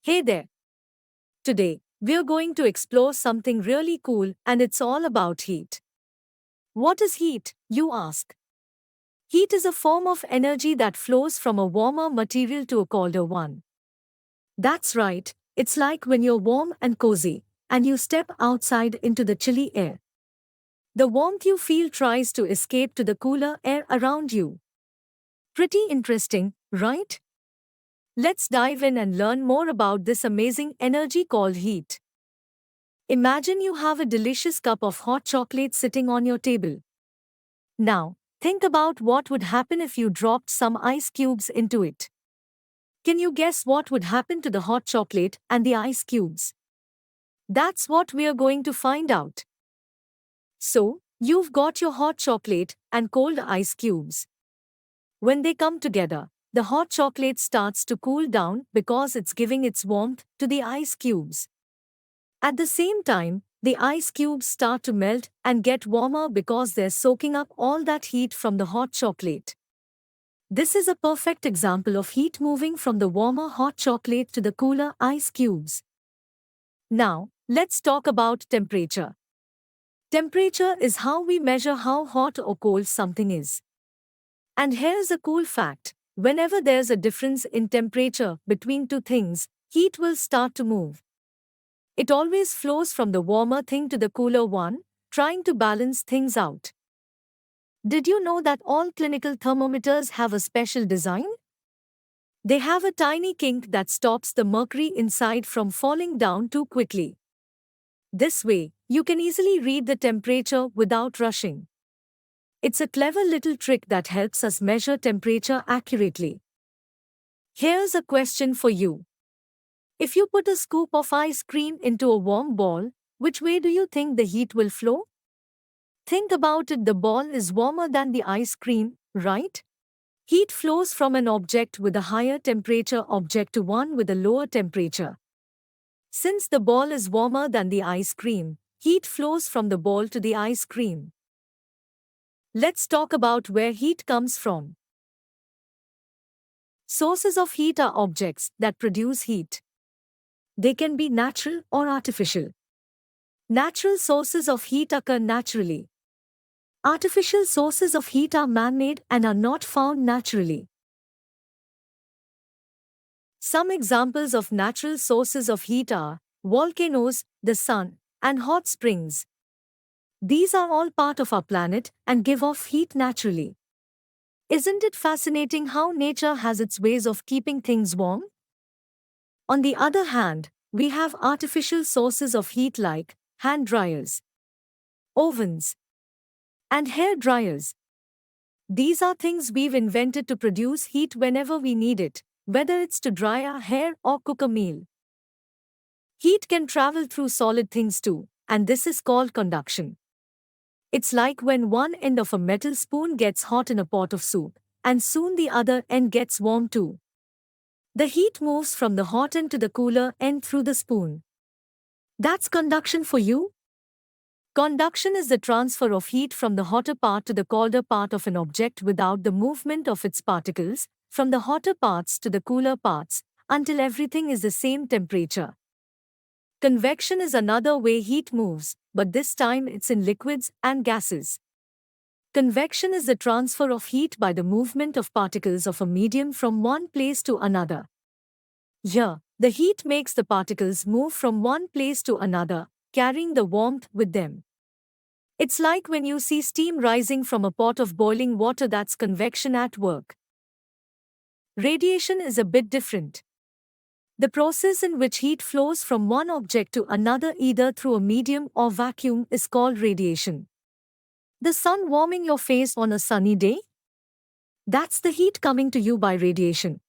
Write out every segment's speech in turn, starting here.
Hey there! Today, we're going to explore something really cool and it's all about heat. What is heat, you ask? Heat is a form of energy that flows from a warmer material to a colder one. That's right, it's like when you're warm and cozy, and you step outside into the chilly air. The warmth you feel tries to escape to the cooler air around you. Pretty interesting, right? Let's dive in and learn more about this amazing energy called heat. Imagine you have a delicious cup of hot chocolate sitting on your table. Now, think about what would happen if you dropped some ice cubes into it. Can you guess what would happen to the hot chocolate and the ice cubes? That's what we're going to find out. So, you've got your hot chocolate and cold ice cubes. When they come together, the hot chocolate starts to cool down because it's giving its warmth to the ice cubes. At the same time, the ice cubes start to melt and get warmer because they're soaking up all that heat from the hot chocolate. This is a perfect example of heat moving from the warmer hot chocolate to the cooler ice cubes. Now, let's talk about temperature. Temperature is how we measure how hot or cold something is. And here's a cool fact: whenever there's a difference in temperature between two things, heat will start to move. It always flows from the warmer thing to the cooler one, trying to balance things out. Did you know that all clinical thermometers have a special design? They have a tiny kink that stops the mercury inside from falling down too quickly. This way, you can easily read the temperature without rushing. It's a clever little trick that helps us measure temperature accurately. Here's a question for you. If you put a scoop of ice cream into a warm ball, which way do you think the heat will flow? Think about it, the ball is warmer than the ice cream, right? Heat flows from an object with a higher temperature object to one with a lower temperature. Since the ball is warmer than the ice cream, heat flows from the ball to the ice cream. Let's talk about where heat comes from. Sources of heat are objects that produce heat. They can be natural or artificial. Natural sources of heat occur naturally. Artificial sources of heat are man-made and are not found naturally. Some examples of natural sources of heat are volcanoes, the sun, and hot springs. These are all part of our planet and give off heat naturally. Isn't it fascinating how nature has its ways of keeping things warm? On the other hand, we have artificial sources of heat like hand dryers, ovens, and hair dryers. These are things we've invented to produce heat whenever we need it, whether it's to dry our hair or cook a meal. Heat can travel through solid things too, and this is called conduction. It's like when one end of a metal spoon gets hot in a pot of soup, and soon the other end gets warm too. The heat moves from the hot end to the cooler end through the spoon. That's conduction for you. Conduction is the transfer of heat from the hotter part to the colder part of an object without the movement of its particles, from the hotter parts to the cooler parts, until everything is the same temperature. Convection is another way heat moves, but this time it's in liquids and gases. Convection is the transfer of heat by the movement of particles of a medium from one place to another. Here, the heat makes the particles move from one place to another, carrying the warmth with them. It's like when you see steam rising from a pot of boiling water, that's convection at work. Radiation is a bit different. The process in which heat flows from one object to another either through a medium or vacuum is called radiation. The sun warming your face on a sunny day? That's the heat coming to you by radiation.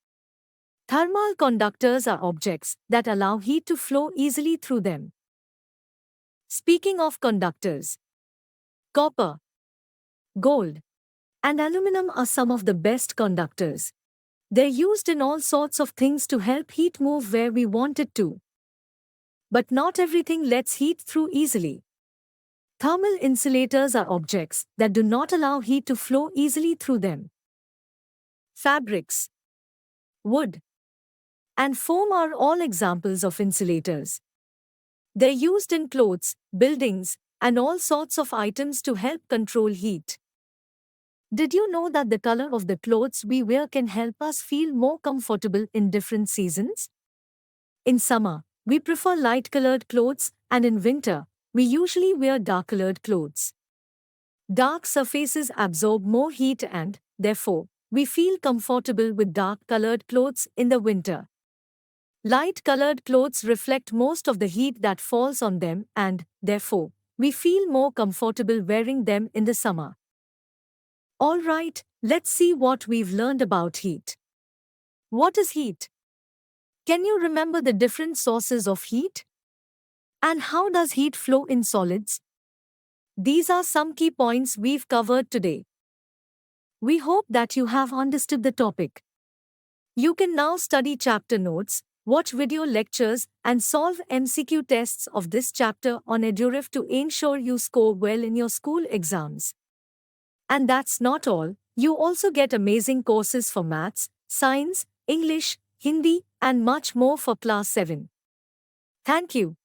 Thermal conductors are objects that allow heat to flow easily through them. Speaking of conductors, copper, gold, and aluminum are some of the best conductors. They're used in all sorts of things to help heat move where we want it to. But not everything lets heat through easily. Thermal insulators are objects that do not allow heat to flow easily through them. Fabrics, wood, and foam are all examples of insulators. They're used in clothes, buildings, and all sorts of items to help control heat. Did you know that the color of the clothes we wear can help us feel more comfortable in different seasons? In summer, we prefer light-colored clothes, and in winter, we usually wear dark-colored clothes. Dark surfaces absorb more heat and, therefore, we feel comfortable with dark-colored clothes in the winter. Light-colored clothes reflect most of the heat that falls on them and, therefore, we feel more comfortable wearing them in the summer. Alright, let's see what we've learned about heat. What is heat? Can you remember the different sources of heat? And how does heat flow in solids? These are some key points we've covered today. We hope that you have understood the topic. You can now study chapter notes, watch video lectures, and solve MCQ tests of this chapter on Eduref to ensure you score well in your school exams. And that's not all, you also get amazing courses for maths, science, English, Hindi, and much more for class 7. Thank you.